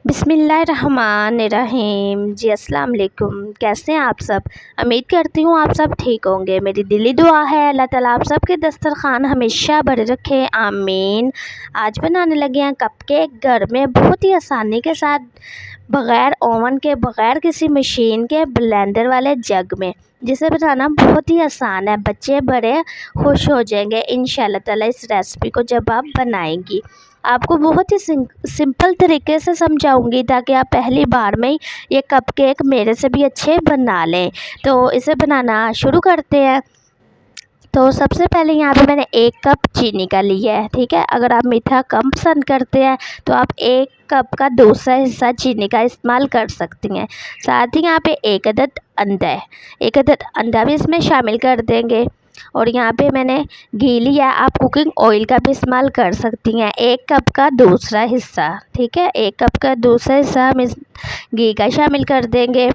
बिस्मिल्लाहिर्रहमानिर्रहीम। जी अस्सलाम वालेकुम। कैसे हैं आप सब? उम्मीद करती हूँ आप सब ठीक होंगे। मेरी दिली दुआ है अल्लाह ताला आप सब के दस्तरखान हमेशा भरे रखे, आमीन। आज बनाने लगे हैं कपकेक घर में बहुत ही आसानी के साथ, बग़ैर ओवन के, बग़ैर किसी मशीन के, ब्लेंडर वाले जग में, जिसे बनाना बहुत ही आसान है। बच्चे बड़े खुश हो जाएंगे इंशाल्लाह ताला इस रेसिपी को जब आप बनाएंगी। आपको बहुत ही सिंपल तरीके से समझाऊंगी ताकि आप पहली बार में ही ये कपकेक मेरे से भी अच्छे बना लें। तो इसे बनाना शुरू करते हैं। तो सबसे पहले यहाँ पे मैंने 1 कप चीनी का लिया है, ठीक है। अगर आप मीठा कम पसंद करते हैं तो आप 1 कप का दूसरा हिस्सा चीनी का इस्तेमाल कर सकती हैं। साथ ही यहाँ पे 1 अदद अंडा है, 1 अदद अंडा भी इसमें शामिल कर देंगे। और यहाँ पे मैंने घी लिया, आप कुकिंग ऑयल का भी इस्तेमाल कर सकती हैं। 1 कप का दूसरा हिस्सा, ठीक है, 1 कप का दूसरा हिस्सा हम इस घी का शामिल कर देंगे।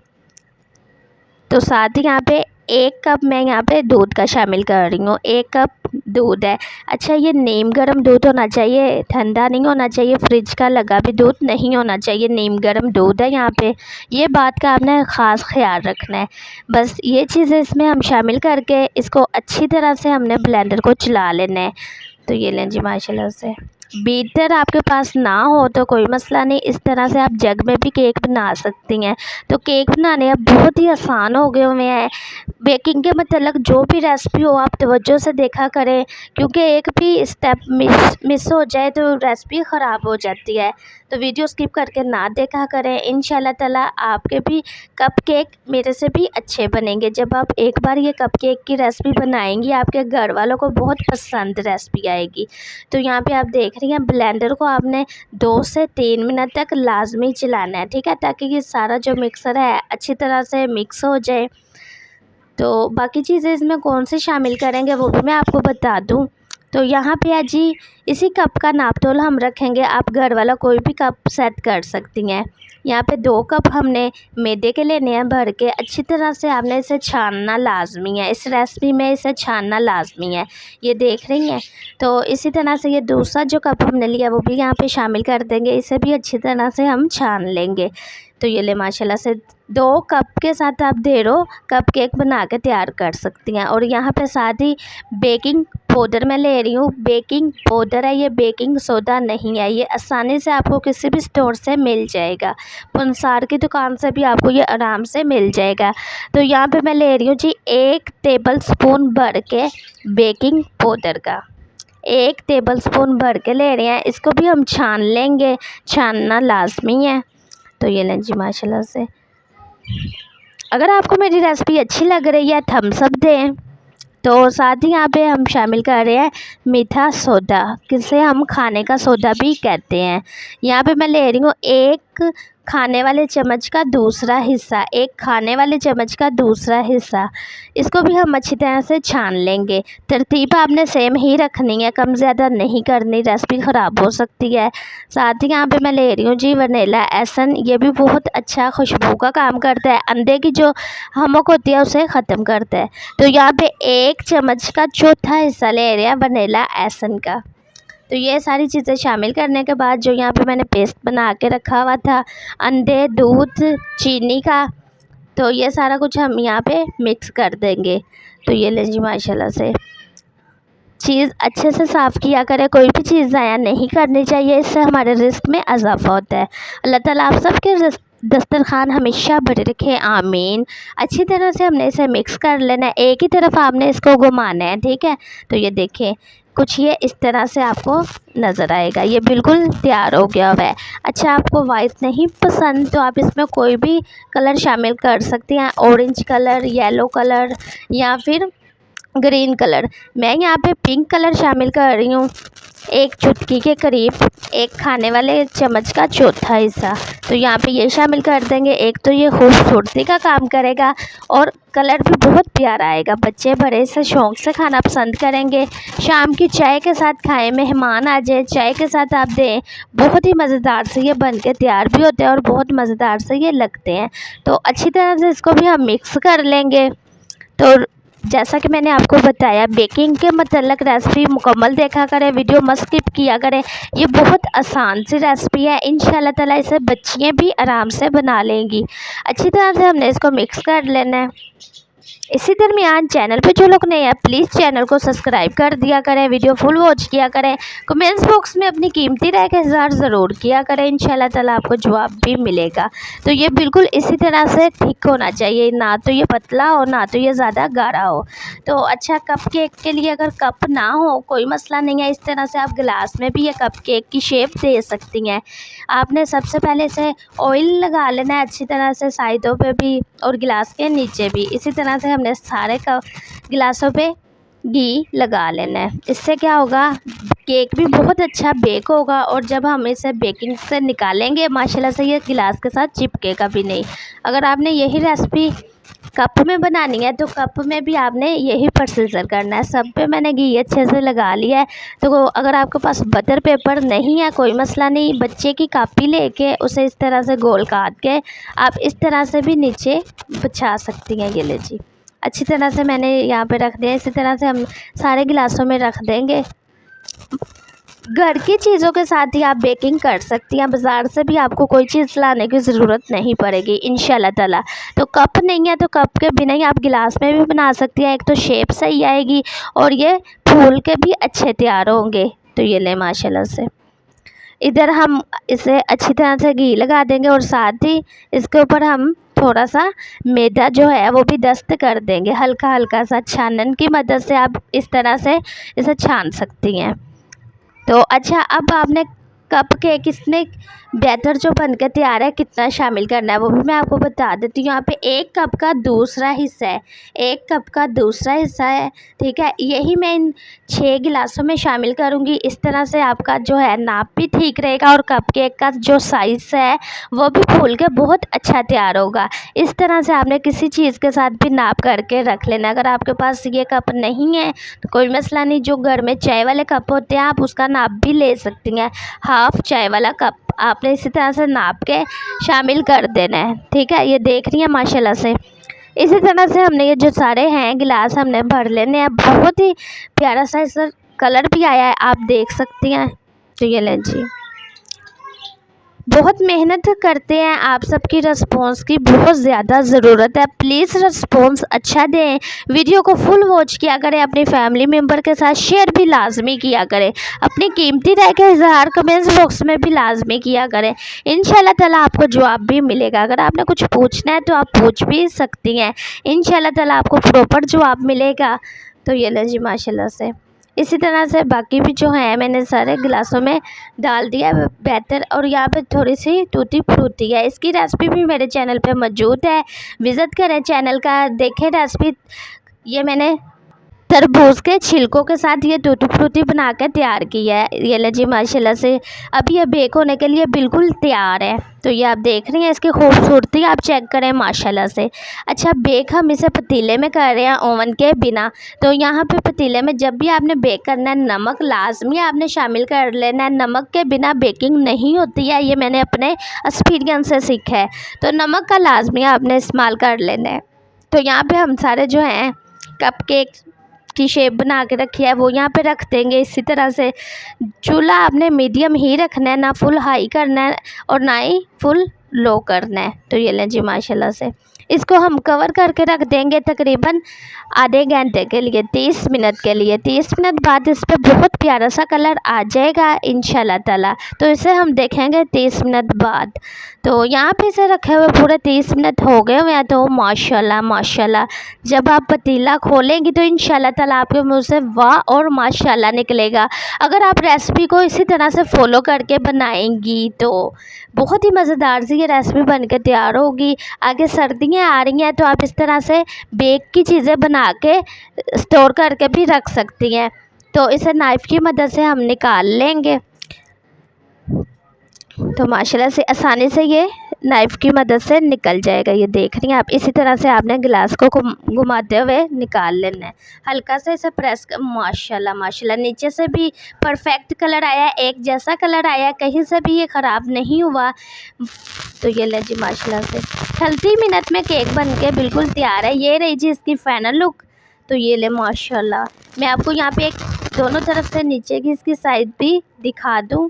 तो साथ ही यहाँ पे 1 कप मैं यहाँ पे दूध का शामिल कर रही हूँ। 1 कप दूध है। अच्छा, ये नीम गर्म दूध होना चाहिए, ठंडा नहीं होना चाहिए, फ्रिज का लगा भी दूध नहीं होना चाहिए, नीम गर्म दूध है यहाँ पे। ये बात का आपने ख़ास ख्याल रखना है। बस ये चीज़ें इसमें हम शामिल करके इसको अच्छी तरह से हमने ब्लेंडर को चला लेना है। तो ये लें जी, माशाल्लाह से। बीटर आपके पास ना हो तो कोई मसला नहीं, इस तरह से आप जग में भी केक बना सकती हैं। तो केक बनाने अब बहुत ही आसान हो गए हुए हैं। बेकिंग के मतलब जो भी रेसिपी हो आप तवज्जो से देखा करें, क्योंकि एक भी स्टेप मिस हो जाए तो रेसिपी ख़राब हो जाती है। तो वीडियो स्किप करके ना देखा करें। इंशाल्लाह ताला आपके भी कपकेक मेरे से भी अच्छे बनेंगे। जब आप एक बार ये कपकेक की रेसिपी बनाएंगी आपके घर वालों को बहुत पसंद रेसिपी आएगी। तो यहाँ पे आप देख रही हैं ब्लेंडर को आपने 2 से 3 मिनट तक लाजमी चलाना है, ठीक है, ताकि ये सारा जो मिक्सर है अच्छी तरह से मिक्स हो जाए। तो बाकी चीज़ें इसमें कौन सी शामिल करेंगे वो भी मैं आपको बता दूं। तो यहाँ पे है जी, इसी कप का नापतोल हम रखेंगे। आप घर वाला कोई भी कप सेट कर सकती हैं। यहाँ पे 2 कप हमने मैदे के लेने हैं भर के। अच्छी तरह से आपने इसे छानना लाजमी है, इस रेसिपी में इसे छानना लाजमी है। ये देख रही हैं। तो इसी तरह से ये दूसरा जो कप हमने लिया वो भी यहाँ पे शामिल कर देंगे, इसे भी अच्छी तरह से हम छान लेंगे। तो ये ले माशाल्लाह से 2 कप के साथ आप ढेरों कपकेक बना के तैयार कर सकती हैं। और यहाँ पे साथ ही बेकिंग पाउडर मैं ले रही हूँ। बेकिंग पाउडर है ये, बेकिंग सोडा नहीं है। ये आसानी से आपको किसी भी स्टोर से मिल जाएगा, पंसार की दुकान से भी आपको ये आराम से मिल जाएगा। तो यहाँ पे मैं ले रही हूँ जी 1 टेबल स्पून भर के बेकिंग पाउडर का, 1 टेबल स्पून भर के ले रहे हैं। इसको भी हम छान लेंगे, छानना लाजमी है। तो ये लें जी माशाल्लाह से। अगर आपको मेरी रेसिपी अच्छी लग रही है थम्स अप दें। तो साथ ही यहाँ पे हम शामिल कर रहे हैं मीठा सोडा, जिसे हम खाने का सोडा भी कहते हैं। यहाँ पे मैं ले रही हूँ 1 खाने वाले चम्मच का दूसरा हिस्सा, 1 खाने वाले चम्मच का दूसरा हिस्सा। इसको भी हम अच्छी तरह से छान लेंगे। तरतीब आपने सेम ही रखनी है, कम ज़्यादा नहीं करनी, रेसिपी ख़राब हो सकती है। साथ ही यहाँ पे मैं ले रही हूँ जी वनीला एसन। ये भी बहुत अच्छा खुशबू का काम करता है, अंडे की जो हमक होती है उसे ख़त्म करता है। तो यहाँ पे 1 चम्मच का चौथा हिस्सा ले रहे हैं वनीला एसन का। तो ये सारी चीज़ें शामिल करने के बाद जो यहाँ पे मैंने पेस्ट बना के रखा हुआ था अंडे, दूध, चीनी का, तो ये सारा कुछ हम यहाँ पे मिक्स कर देंगे। तो ये ले जी माशाल्लाह से। चीज़ अच्छे से साफ़ किया करें, कोई भी चीज़ ज़ाया नहीं करनी चाहिए, इससे हमारे रिस्क में इजाफा होता है। अल्लाह ताला आप सबके दस्तरखान हमेशा भरे रखे, आमीन। अच्छी तरह से हमने इसे मिक्स कर लेना है, एक ही तरफ आपने इसको घुमाना है, ठीक है। तो ये देखें कुछ ये इस तरह से आपको नज़र आएगा, ये बिल्कुल तैयार हो गया हुआ है। अच्छा, आपको वाइट नहीं पसंद तो आप इसमें कोई भी कलर शामिल कर सकती हैं, ऑरेंज कलर, येलो कलर या फिर ग्रीन कलर। मैं यहाँ पे पिंक कलर शामिल कर रही हूँ, 1 चुटकी के करीब, 1 खाने वाले चम्मच का चौथा हिस्सा। तो यहाँ पे ये शामिल कर देंगे। एक तो ये खूबसूरती का काम करेगा और कलर भी बहुत प्यारा आएगा। बच्चे बड़े से शौक़ से खाना पसंद करेंगे। शाम की चाय के साथ खाएं, मेहमान आ जाए चाय के साथ आप दें, बहुत ही मज़ेदार से ये बन के तैयार भी होते हैं और बहुत मज़ेदार से ये लगते हैं। तो अच्छी तरह से इसको भी हम मिक्स कर लेंगे। तो जैसा कि मैंने आपको बताया, बेकिंग के मतलब रेसिपी मुकम्मल देखा करें, वीडियो मत स्किप किया करें। ये बहुत आसान सी रेसिपी है, इंशाल्लाह ताला इसे बच्चियाँ भी आराम से बना लेंगी। अच्छी तरह से हमने इसको मिक्स कर लेना है। इसी दरमियान चैनल पे जो लोग नए हैं प्लीज़ चैनल को सब्सक्राइब कर दिया करें, वीडियो फुल वॉच किया करें, कमेंट्स बॉक्स में अपनी कीमती राय का इज़हार ज़रूर किया करें, इंशाल्लाह ताला आपको जवाब भी मिलेगा। तो ये बिल्कुल इसी तरह से थिक होना चाहिए, ना तो ये पतला हो ना तो ये ज़्यादा गाढ़ा हो। तो अच्छा, कप केक के लिए अगर कप ना हो कोई मसला नहीं है, इस तरह से आप गिलास में भी ये कप केक की शेप दे सकती हैं। आपने सबसे पहले से ऑयल लगा लेना है अच्छी तरह से, साइडों पे भी और गिलास के नीचे भी। इसी तरह से हमने सारे गिलासों पे घी लगा लेना है। इससे क्या होगा, केक भी बहुत अच्छा बेक होगा और जब हम इसे बेकिंग से निकालेंगे माशाल्लाह से ये गिलास के साथ चिपकेगा भी नहीं। अगर आपने यही रेसिपी कप में बनानी है तो कप में भी आपने यही प्रोसीजर करना है। सब पे मैंने घी अच्छे से लगा लिया है। तो अगर आपके पास बटर पेपर नहीं है कोई मसला नहीं, बच्चे की कापी लेके उसे इस तरह से गोल काट के आप इस तरह से भी नीचे बिछा सकती हैं। ये लीजिए, अच्छी तरह से मैंने यहाँ पे रख दिया। इसी तरह से हम सारे गिलासों में रख देंगे। घर की चीज़ों के साथ ही आप बेकिंग कर सकती हैं, बाज़ार से भी आपको कोई चीज़ लाने की ज़रूरत नहीं पड़ेगी इंशाल्लाह ताला। तो कप नहीं है तो कप के बिना ही आप गिलास में भी बना सकती हैं। एक तो शेप सही आएगी और ये फूल के भी अच्छे तैयार होंगे। तो ये ले माशाल्लाह से, इधर हम इसे अच्छी तरह से घी लगा देंगे और साथ ही इसके ऊपर हम थोड़ा सा मैदा जो है वो भी दस्त कर देंगे, हल्का हल्का सा। छानन की मदद से आप इस तरह से इसे छान सकती हैं। तो अच्छा, अब आपने कप केक इसमें बैटर जो बन के तैयार है कितना शामिल करना है वो भी मैं आपको बता देती हूँ। यहाँ पे 1 कप का दूसरा हिस्सा है, 1 कप का दूसरा हिस्सा है, ठीक है। यही मैं इन 6 गिलासों में शामिल करूँगी। इस तरह से आपका जो है नाप भी ठीक रहेगा और कप केक का जो साइज़ है वो भी फूल के बहुत अच्छा तैयार होगा। इस तरह से आपने किसी चीज़ के साथ भी नाप करके रख लेना। अगर आपके पास ये कप नहीं है तो कोई मसला नहीं, जो घर में चाय वाले कप होते हैं आप उसका नाप भी ले सकती हैं। हाफ़ चाय वाला कप आपने इसी तरह से नाप के शामिल कर देना है, ठीक है। ये देख रही हैं माशाल्लाह से। इसी तरह से हमने ये जो सारे हैं गिलास हमने भर लेने हैं। बहुत ही प्यारा सा इसका कलर भी आया है, आप देख सकती हैं। तो ये लें जी, बहुत मेहनत करते हैं, आप सबकी रिस्पांस की बहुत ज़्यादा ज़रूरत है। प्लीज़ रिस्पांस अच्छा दें, वीडियो को फुल वॉच किया करें, अपनी फैमिली मेम्बर के साथ शेयर भी लाजमी किया करें, अपनी कीमती राय का इजहार कमेंट्स बॉक्स में भी लाजमी किया करें। इंशाल्लाह ताला आपको जवाब भी मिलेगा। अगर आपने कुछ पूछना है तो आप पूछ भी सकती हैं, इंशाल्लाह ताला आपको प्रॉपर जवाब मिलेगा। तो ये ले जी माशाल्लाह से, इसी तरह से बाकी भी जो है मैंने सारे गिलासों में डाल दिया बैटर। और यहाँ पे थोड़ी सी टूटी फ्रूटी है, इसकी रेसिपी भी मेरे चैनल पे मौजूद है, विज़िट करें चैनल का, देखें रेसिपी। ये मैंने तरबूज के छिलकों के साथ ये टूटी फ्रूटी बना के तैयार की है। ये ले जी माशाल्लाह से, अब ये बेक होने के लिए बिल्कुल तैयार है। तो ये आप देख रही हैं, इसकी खूबसूरती आप चेक करें माशाल्लाह से। अच्छा, बेक हम इसे पतीले में कर रहे हैं ओवन के बिना। तो यहाँ पे पतीले में जब भी आपने बेक करना है नमक लाजमी आपने शामिल कर लेना है। नमक के बिना बेकिंग नहीं होती है, ये मैंने अपने एक्सपीरियंस से सीखा है। तो नमक का लाजमी आपने इस्तेमाल कर लेना है। तो यहाँ पर हम सारे जो हैं कप केक की शेप बना के रखी है वो यहाँ पे रख देंगे। इसी तरह से चूल्हा आपने मीडियम ही रखना है, ना फुल हाई करना है और ना ही फुल लो करना है। तो ये लें जी माशाल्लाह से, इसको हम कवर करके रख देंगे तकरीबन आधे घंटे के लिए, 30 मिनट के लिए। 30 मिनट बाद इस पर बहुत प्यारा सा कलर आ जाएगा इंशाल्लाह ताला। तो इसे हम देखेंगे 30 मिनट बाद। तो यहाँ पे इसे रखे हुए पूरे 30 मिनट हो गए हुए हैं। तो माशाल्लाह माशाल्लाह, जब आप पतीला खोलेंगी तो इंशाल्लाह ताला आपके मुंह से वाह और माशाल्लाह निकलेगा। अगर आप रेसिपी को इसी तरह से फॉलो करके बनाएंगी तो बहुत ही मज़ेदार सी ये रेसिपी बन के तैयार होगी। आगे सर्दियाँ आ रही हैं तो आप इस तरह से बेक की चीज़ें बना के स्टोर करके भी रख सकती हैं। तो इसे नाइफ़ की मदद से हम निकाल लेंगे। तो माशाल्लाह से आसानी से ये नाइफ़ की मदद से निकल जाएगा। ये देख रही हैं आप, इसी तरह से आपने गिलास को घुमाते हुए निकाल लेना है। हल्का से इसे प्रेस कर, माशाल्लाह माशाल्लाह, नीचे से भी परफेक्ट कलर आया है, एक जैसा कलर आया है, कहीं से भी ये ख़राब नहीं हुआ। तो ये ले जी माशाल्लाह से 30 मिनट में केक बन के बिल्कुल तैयार है। ये रही जी इसकी फाइनल लुक। तो ये ले माशाल्लाह। मैं आपको यहाँ पे एक दोनों तरफ से नीचे की इसकी साइड भी दिखा दूँ,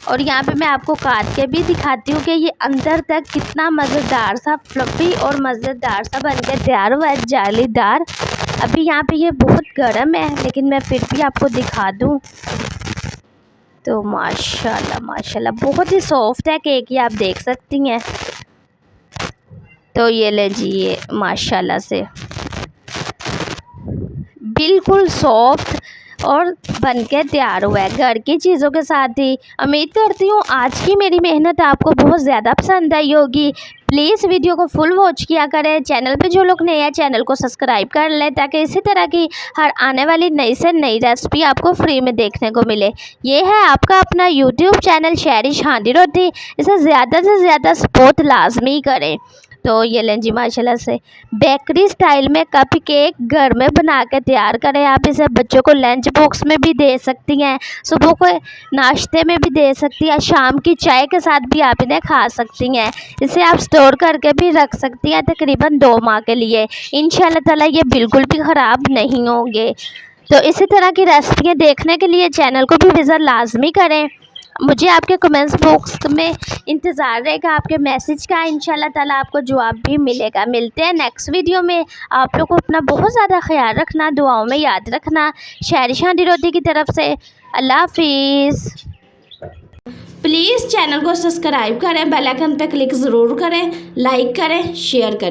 और यहाँ पे मैं आपको काट के भी दिखाती हूँ कि ये अंदर तक कितना मज़ेदार सा फ्लफ़ी और मज़ेदार सा बन के तैयार हुआ है, जालीदार। अभी यहाँ पे ये बहुत गर्म है, लेकिन मैं फिर भी आपको दिखा दूँ। तो माशाल्लाह माशाल्लाह बहुत ही सॉफ्ट है केक, ये आप देख सकती हैं। तो ये ले जी, ये माशाल्लाह से बिल्कुल सॉफ्ट और बनके तैयार हुआ है घर की चीज़ों के साथ ही। उम्मीद करती हूँ आज की मेरी मेहनत आपको बहुत ज़्यादा पसंद आई होगी। प्लीज़ वीडियो को फुल वॉच किया करें। चैनल पे जो लोग नए हैं चैनल को सब्सक्राइब कर लें, ताकि इसी तरह की हर आने वाली नई से नई रेसिपी आपको फ्री में देखने को मिले। ये है आपका अपना यूट्यूब चैनल शहरिश हांडी रोटी। इसे ज़्यादा से ज़्यादा सपोर्ट लाजमी करें। तो ये लें जी माशाल्लाह से बेकरी स्टाइल में कप केक घर में बना के तैयार करें। आप इसे बच्चों को लंच बॉक्स में भी दे सकती हैं, सुबह को नाश्ते में भी दे सकती हैं, शाम की चाय के साथ भी आप इन्हें खा सकती हैं। इसे आप स्टोर करके भी रख सकती हैं तकरीबन 2 माह के लिए। इंशाल्लाह ताला ये बिल्कुल भी ख़राब नहीं होंगे। तो इसी तरह की रेसिपियाँ देखने के लिए चैनल को भी विज़िट लाजमी करें। मुझे आपके कमेंट्स बॉक्स में इंतज़ार रहेगा आपके मैसेज का। इंशाल्लाह ताला आपको जवाब भी मिलेगा। मिलते हैं नेक्स्ट वीडियो में। आप लोग को अपना बहुत ज़्यादा ख्याल रखना, दुआओं में याद रखना। शहरिश हांडी रोटी की तरफ से अल्लाह हाफिज़। प्लीज़ चैनल को सब्सक्राइब करें, बेल आइकन पर क्लिक ज़रूर करें, लाइक करें, शेयर करें।